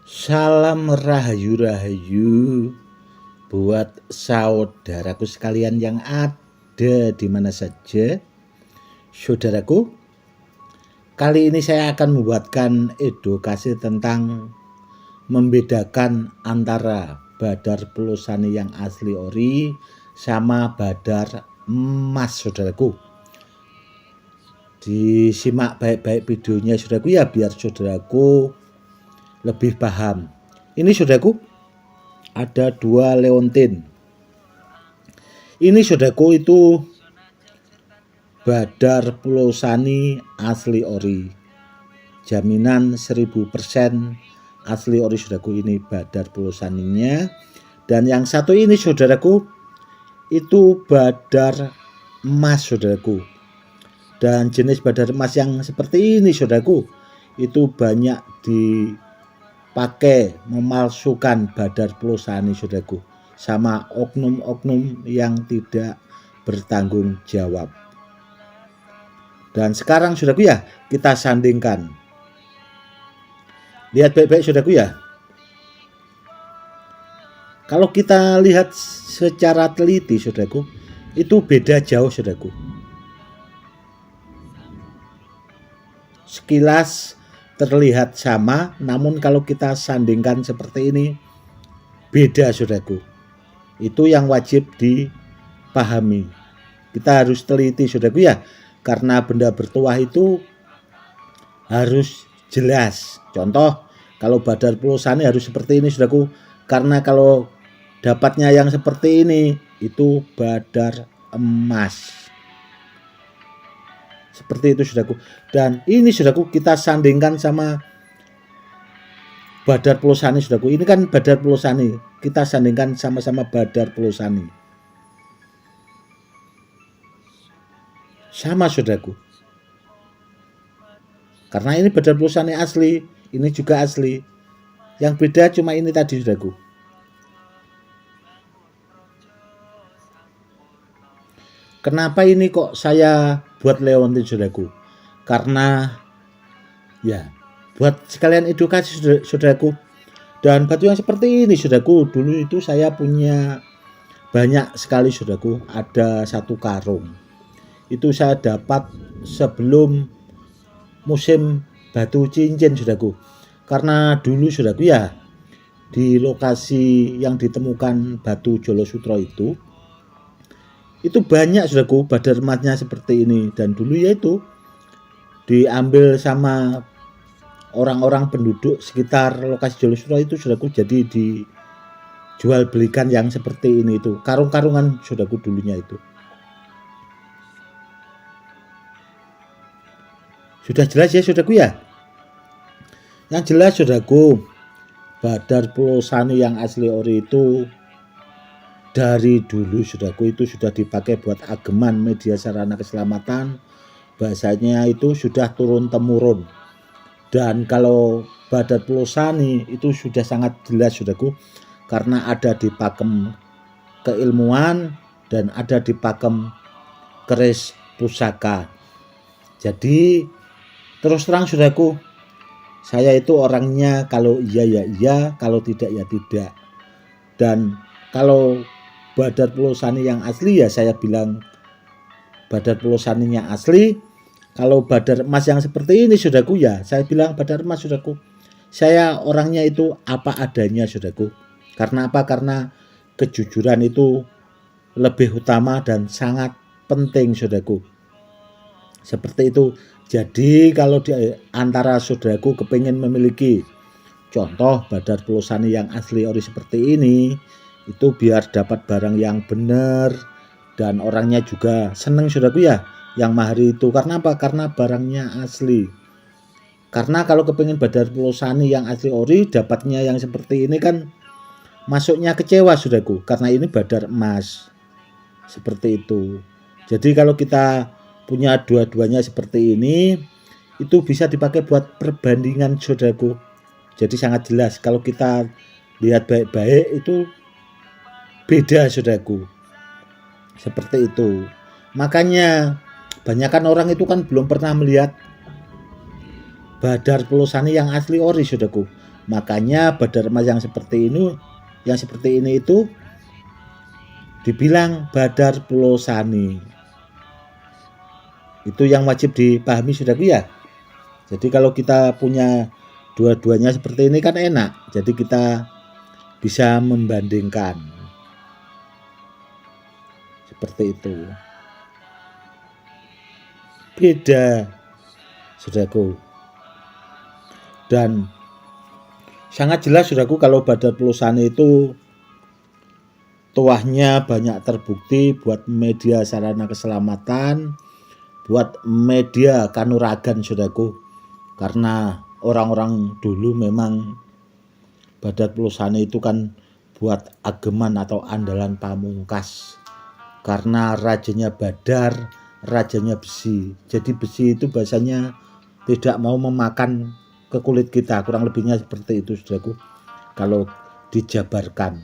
Salam rahayu-rahayu buat saudaraku sekalian yang ada di mana saja. Saudaraku, kali ini saya akan membuatkan edukasi tentang membedakan antara badar pelosani yang asli ori sama badar emas, saudaraku. Disimak baik-baik videonya, saudaraku, ya, biar saudaraku lebih paham. Ini, saudaraku, ada 2 leontin. Ini, saudaraku, itu badar pelosani asli ori. Jaminan 1000% asli ori, saudaraku, ini badar pelosaninya. Dan yang satu ini, saudaraku, itu badar emas, saudaraku. Dan jenis badar emas yang seperti ini, saudaraku, itu banyak dipakai memalsukan badar pelosani, saudaraku, sama oknum-oknum yang tidak bertanggung jawab. Dan sekarang, saudaraku, ya, kita sandingkan. Lihat baik-baik, saudaraku, ya. Kalau kita lihat secara teliti, saudaraku, itu beda jauh, saudaraku. Sekilas terlihat sama, namun kalau kita sandingkan seperti ini, beda, saudaraku. Itu yang wajib dipahami. Kita harus teliti, saudaraku, ya, karena benda bertuah itu harus jelas. Contoh, kalau badar pelosani harus seperti ini, saudaraku, karena kalau dapatnya yang seperti ini, itu badar emas. Seperti itu, saudaraku. Dan ini, saudaraku, kita sandingkan sama badar pelosani, saudaraku. Ini kan badar pelosani. Kita sandingkan sama-sama badar pelosani. Sama, saudaraku. Karena ini badar pelosani asli, ini juga asli. Yang beda cuma ini tadi, saudaraku. Kenapa ini kok saya buat leontin, saudaraku? Karena ya, buat sekalian edukasi, saudaraku. Dan batu yang seperti ini, saudaraku, dulu itu saya punya banyak sekali, saudaraku. Ada 1 karung. Itu saya dapat sebelum musim batu cincin, saudaraku. Karena dulu, saudaraku, ya, di lokasi yang ditemukan batu Jolo Sutro itu banyak, saudaraku, badar emasnya seperti ini. Dan dulu ya itu diambil sama orang-orang penduduk sekitar lokasi Jolo Sutro itu, saudaraku, jadi dijual belikan yang seperti ini itu. Karung-karungan, saudaraku, dulunya itu. Sudah jelas ya, saudaraku, ya? Yang jelas, saudaraku, badar pelosani yang asli ori itu dari dulu, saudaraku, itu sudah dipakai buat ageman, media sarana keselamatan. Bahasanya itu sudah turun-temurun. Dan kalau badar pelosani itu sudah sangat jelas, saudaraku, karena ada di pakem keilmuan dan ada di pakem keris pusaka. Jadi terus terang, saudaraku, saya itu orangnya kalau iya ya iya, kalau tidak ya tidak. Dan kalau badar pelosani yang asli, ya saya bilang badar pelosaninya asli. Kalau badar emas yang seperti ini, saudaraku, ya saya bilang badar emas, saudaraku. Saya orangnya itu apa adanya, saudaraku. Karena apa? Karena kejujuran itu lebih utama dan sangat penting, saudaraku. Seperti itu. Jadi kalau di antara saudaraku kepingin memiliki contoh badar pelosani yang asli ori seperti ini, itu biar dapat barang yang benar dan orangnya juga seneng, saudaraku, ya, yang mahar itu. Karena apa? Karena barangnya asli. Karena kalau kepingin badar pelosani yang asli ori, dapatnya yang seperti ini kan masuknya kecewa, saudaraku, karena ini badar emas. Seperti itu. Jadi kalau kita punya dua-duanya seperti ini, itu bisa dipakai buat perbandingan, saudaraku. Jadi sangat jelas kalau kita lihat baik-baik itu beda, saudaraku. Seperti itu. Makanya banyakkan orang itu kan belum pernah melihat Badar Pelosani yang asli ori saudaraku. Makanya badar emas yang seperti ini itu dibilang Badar Pelosani. Itu yang wajib dipahami saudaraku ya. Jadi kalau kita punya dua-duanya seperti ini kan enak. Jadi kita bisa membandingkan. Seperti itu. Beda saudaraku. Dan sangat jelas saudaraku kalau Badar Pelosani itu tuahnya banyak terbukti buat media sarana keselamatan, buat media kanuragan saudaraku. Karena orang-orang dulu memang Badar Pelosani itu kan buat ageman atau andalan pamungkas. Karena rajanya Badar, rajanya besi. Jadi besi itu bahasanya tidak mau memakan ke kulit kita, kurang lebihnya seperti itu saudaraku kalau dijabarkan.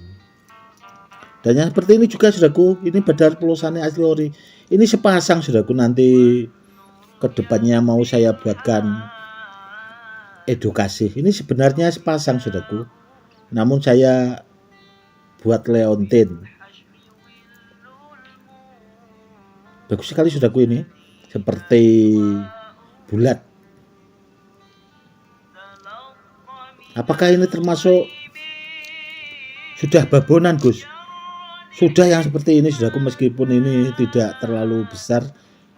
Dan yang seperti ini juga saudaraku, ini Badar Pelosani asli ori. Ini sepasang saudaraku, nanti kedepannya mau saya buatkan edukasi. Ini sebenarnya sepasang saudaraku, namun saya buat leontin. Bagus sekali saudaraku, ini seperti bulat. Apakah ini termasuk sudah babonan Gus? Sudah yang seperti ini saudaraku, meskipun ini tidak terlalu besar,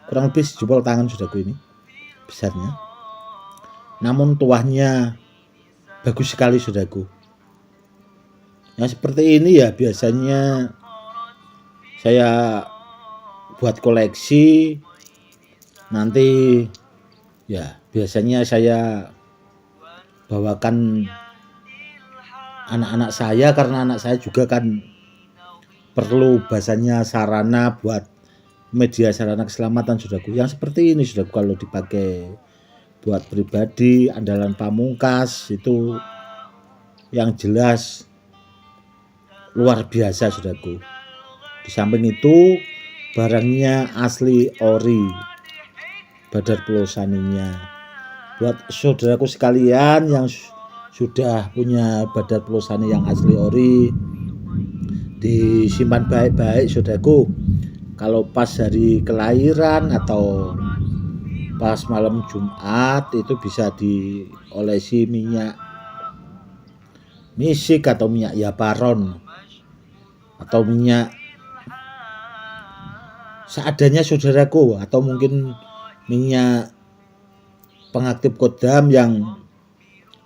kurang lebih sejempol tangan saudaraku ini besarnya. Namun tuahnya bagus sekali saudaraku. Yang seperti ini ya biasanya saya buat koleksi. Nanti ya biasanya saya bawakan anak-anak saya, karena anak saya juga kan perlu bahasanya sarana buat media sarana keselamatan saudaraku. Yang seperti ini saudaraku kalau dipakai buat pribadi, andalan pamungkas itu yang jelas luar biasa saudaraku. Di samping itu barangnya asli ori, Badar Pelosaninya. Buat saudaraku sekalian yang sudah punya Badar Pelosani yang asli ori, disimpan baik-baik saudaraku. Kalau pas hari kelahiran atau pas malam Jumat itu bisa diolesi minyak misik atau minyak yaparon atau minyak seadanya saudaraku, atau mungkin minyak pengaktif kodam yang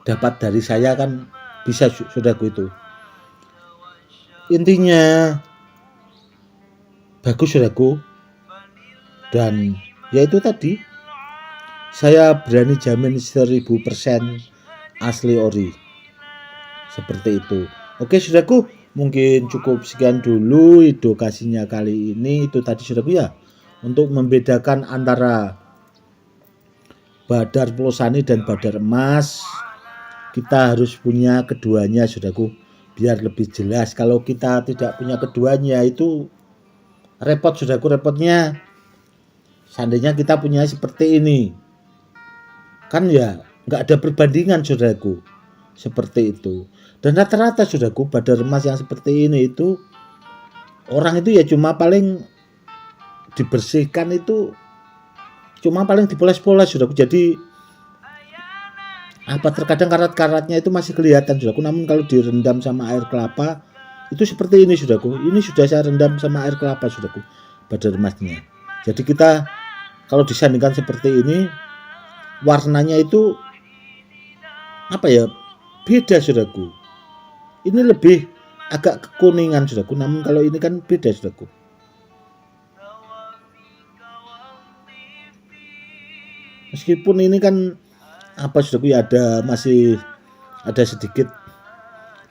dapat dari saya kan bisa saudaraku itu. Intinya bagus saudaraku, dan yaitu tadi saya berani jamin 1000% asli ori seperti itu. Oke saudaraku, mungkin cukup sekian dulu edukasinya kali ini. Itu tadi saudaraku ya, untuk membedakan antara Badar Pelosani dan Badar emas. Kita harus punya keduanya saudaraku biar lebih jelas. Kalau kita tidak punya keduanya itu repot saudaraku. Repotnya seandainya kita punya seperti ini kan ya nggak ada perbandingan saudaraku, seperti itu. Dan rata-rata saudaraku Badar emas yang seperti ini itu orang itu ya cuma paling dibersihkan itu cuma paling dipoles-poles saudaraku. Jadi terkadang karat-karatnya itu masih kelihatan saudaraku. Namun kalau direndam sama air kelapa itu seperti ini saudaraku. Ini sudah saya rendam sama air kelapa saudaraku Badar emasnya. Jadi kita kalau disandingkan seperti ini, warnanya itu beda saudaraku. Ini lebih agak kekuningan saudaraku. Namun kalau ini kan beda saudaraku. Meskipun ini kan saudaraku ya masih ada sedikit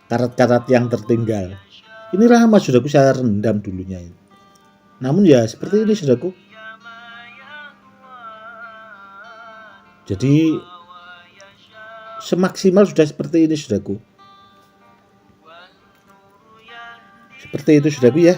karat-karat yang tertinggal. Ini lama saudaraku saya rendam dulunya. Namun ya seperti ini saudaraku. Jadi semaksimal sudah seperti ini saudaraku. Seperti itu saudaraku ya.